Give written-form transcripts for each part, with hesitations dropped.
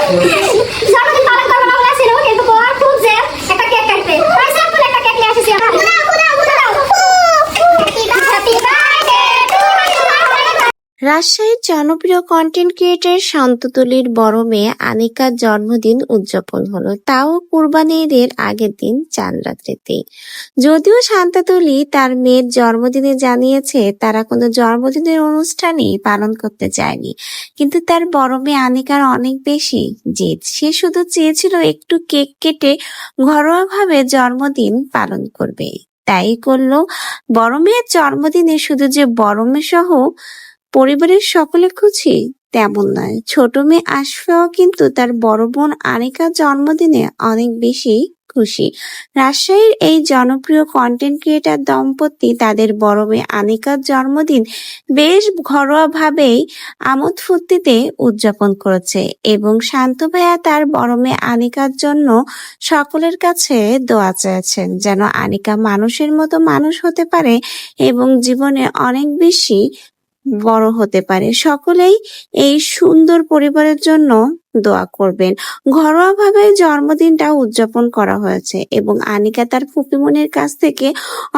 জন্মদিন পালন করবো না বলেছিল, কিন্তু বর খুব যে একটা কেক কাটবে। তাই সিম্পল একটা কেক নিয়ে এসেছি আমরা। Happy birthday to you. রাজশাহীর জনপ্রিয় কন্টেন্ট ক্রিয়েটর শান্ততুলির বড় মেয়ে আনিকার জন্মদিন উদযাপন হলো, তাও কুরবানি ঈদের আগের দিন চাঁদ রাত্রিতে। যদিও শান্ততুলি তার মেয়ের জন্মদিনে জানিয়েছে তারা কোনো জন্মদিনের অনুষ্ঠানই পালন করতে চায়নি, কিন্তু তার বড় মেয়ে আনিকার অনেক বেশি জেদ। সে শুধু চেয়েছিল একটু কেক কেটে ঘরোয়াভাবে জন্মদিন পালন করবে। তাই করলো। বড় মেয়ের জন্মদিনে শুধু যে বড় মেয়ে সহ পরিবারের সকলে খুশি তেমন নয়, ছোট মেয়ে আশফাও কিন্তু তার বড় বোন আনিকার জন্মদিনে অনেক বেশি খুশি। রাজশাহীর এই জনপ্রিয় কন্টেন্ট ক্রিয়েটর দম্পতি তাদের বড় মেয়ে আনিকার জন্মদিন বেশ ঘরোয়াভাবেই আমোদ ফুর্তিতে উদযাপন করেছে এবং শান্ত ভাইয়া তার বড় মেয়ে আনিকার জন্য সকলের কাছে দোয়া চেয়েছেন যেন আনিকা মানুষের মতো মানুষ হতে পারে এবং জীবনে অনেক বেশি বড় হতে পারে। সকলেই এই সুন্দর পরিবারের জন্য দোয়া করবেন। ঘরোয়াভাবে জন্মদিনটা উদযাপন করা হয়েছে এবং আনিকা তার ফুপিমনির কাছ থেকে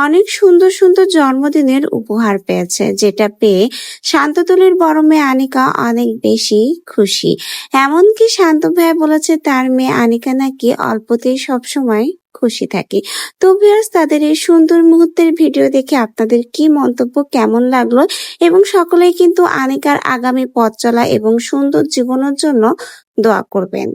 অনেক সুন্দর সুন্দর জন্মদিনের উপহার পেয়েছে, যেটা পেয়ে শান্ততুলির বড় মেয়ে আনিকা অনেক বেশি খুশি। এমনকি শান্ত ভাইয়া বলেছে তার মেয়ে আনিকা নাকি অল্পতেই সবসময় খুশি থাকে। তো ভিউয়ার্স, তাদের এই সুন্দর মুহূর্তের ভিডিও দেখে আপনাদের কি মন্তব্য, কেমন লাগলো? এবং সকলেই কিন্তু আনিকার আগামী পথ চলা এবং সুন্দর জীবনের জন্য দোয়া করবেন।